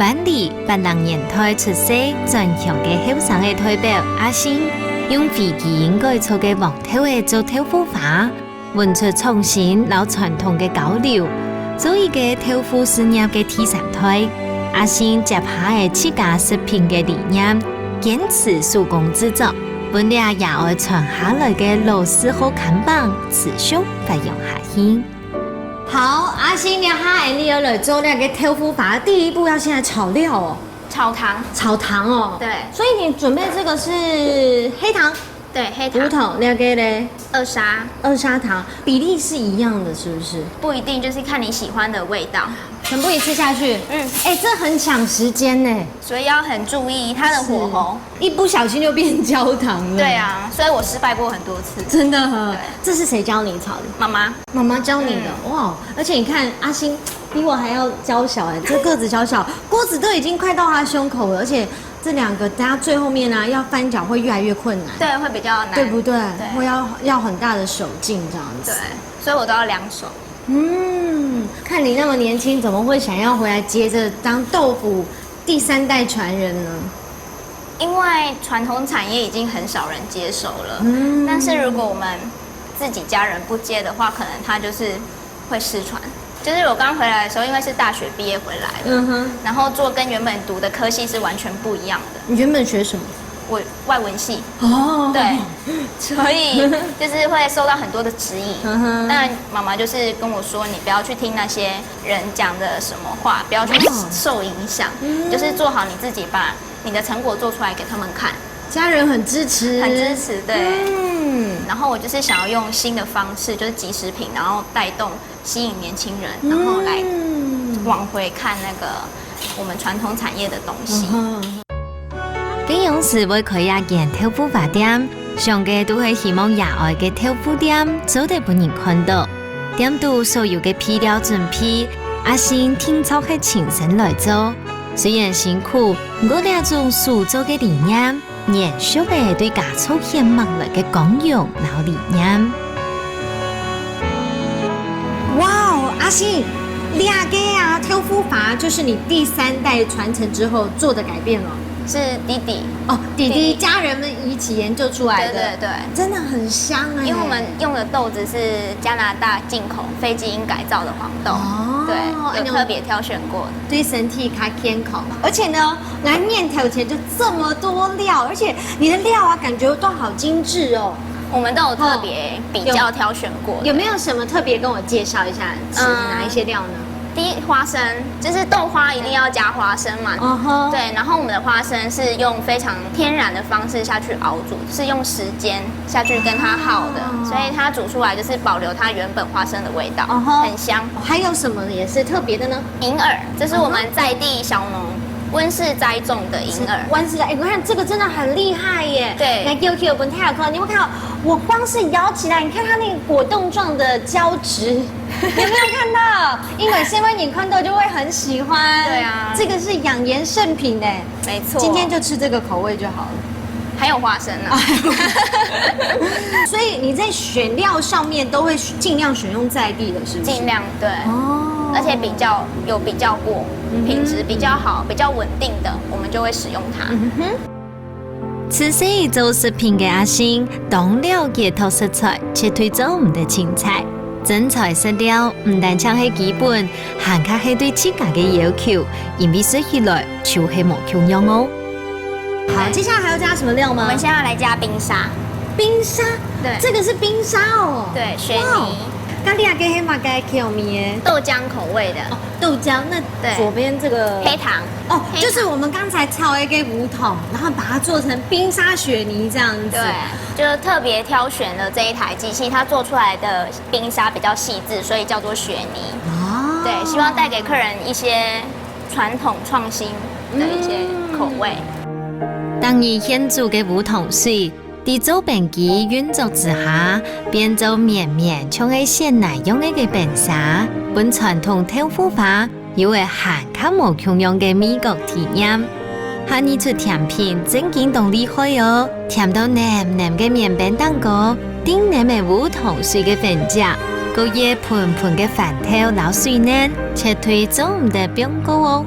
万里80年代出世转向嘅后生嘅代表阿星，用飞机应该做嘅木头嘅做豆腐花，混出创新老传统嘅交流，做一个豆腐事业嘅第三代。阿星接下嘅自家食品嘅理念，坚持手工制作，本地也爱传下来嘅老字号看板持续发扬下去。好，阿星，你要来做那个豆腐法，第一步要先来炒料哦，炒糖，炒糖哦。对，所以你准备这个是黑糖、对，黑胡糖、糖，那个嘞二砂，二砂糖，比例是一样的，是不是？不一定，就是看你喜欢的味道。全部一次下去，嗯，哎，这很抢时间呢，所以要很注意它的火候。一不小心就变焦糖了。对，啊，所以我失败过很多次。真的。对，这是谁教你炒的？妈妈，妈妈教你的，哇！而且你看阿星比我还要娇小哎，这个子小小，锅子都已经快到他胸口了，而且这两个等下最后面呢要翻搅会越来越困难，对，会比较难，对不对？对，会要很大的手劲这样子。对，所以我都要两手。看你那么年轻，怎么会想要回来接着当豆腐第3代传人呢？因为传统产业已经很少人接手了，但是如果我们自己家人不接的话，可能它就是会失传。就是我刚回来的时候，因为是大学毕业回来的，然后做跟原本读的科系是完全不一样的。你原本学什么？我外文系哦，对，所以就是会受到很多的质疑。但妈妈就是跟我说，你不要去听那些人讲的什么话，不要去受影响，就是做好你自己，把你的成果做出来给他们看。家人很支持，很支持，对。然后我就是想要用新的方式，就是即食品，然后带动吸引年轻人，然后来往回看那个我们传统产业的东西。金勇是要开一间豆腐法店，上嘅都係希望野外嘅豆腐店做得俾人看到。店度所有嘅配料準備，阿星聽操係親身來做。雖然辛苦，我呢種塑造嘅理念，延續嘅對家族獻脈來嘅光榮老理念。哇哦，阿星，兩個啊豆腐法就是你第3代傳承之後做的改變了。是弟弟哦，弟弟家人们一起研究出来的，对对对，真的很香哎。因为我们用的豆子是加拿大进口非基因改造的黄豆，对，有特别挑选过的，对身体较健康。而且呢，来面条前就这么多料，而且你的料啊，感觉都好精致哦。我们都有特别比较挑选过，有没有什么特别跟我介绍一下？是哪一些料呢？第一，花生就是豆花一定要加花生嘛，对，然后我们的花生是用非常天然的方式下去熬煮，是用时间下去跟它耗的，所以它煮出来就是保留它原本花生的味道，很香。还有什么也是特别的呢？银耳，这是我们在地小农温室栽种的银耳，温室哎，我看这个真的很厉害耶！对，来 QQ 本太好看，你有没有看到？我光是摇起来，你看它那个果冻状的胶质，有没有看到？因为身为你看到就会很喜欢。对啊，这个是养颜圣品哎，没错。今天就吃这个口味就好了。还有花生啊，所以你在选料上面都会尽量选用在地的，是不是？尽量对哦，而且比较过，品质比较好、比较稳定的，我们就会使用它。此時做食品嘅阿星，當了解套食材，卻推走唔得青菜。真材實料唔單淨係基本，還加係對自家嘅要求，因為食起來就係冇窮樣哦。好，接下來還要加什麼料嗎？我們現在來加冰沙。冰沙，對，這個是冰沙哦。對，雪泥。咖喱啊，给黑马该 Q 米豆漿口味的豆浆。那左边这个黑糖哦，就是我们刚才炒一个胡同，然后把它做成冰沙雪泥这样子。对，就是特别挑选了这一台机器，它做出来的冰沙比较细致，所以叫做雪泥。哦，对，希望带给客人一些传统创新的一些口味。當然顯著嘅胡同水。在做便機運作之下，變做綿綿像係鮮奶用嘅冰沙，本傳統豆腐花又會含卡無窮樣嘅美國體驗。下呢出甜品真勁動厲害哦，甜到黏黏嘅麵餅蛋糕，頂黏嘅胡同水嘅粉夾，個熱盤盤嘅飯條撈水嫩，切推做唔得冰糕哦。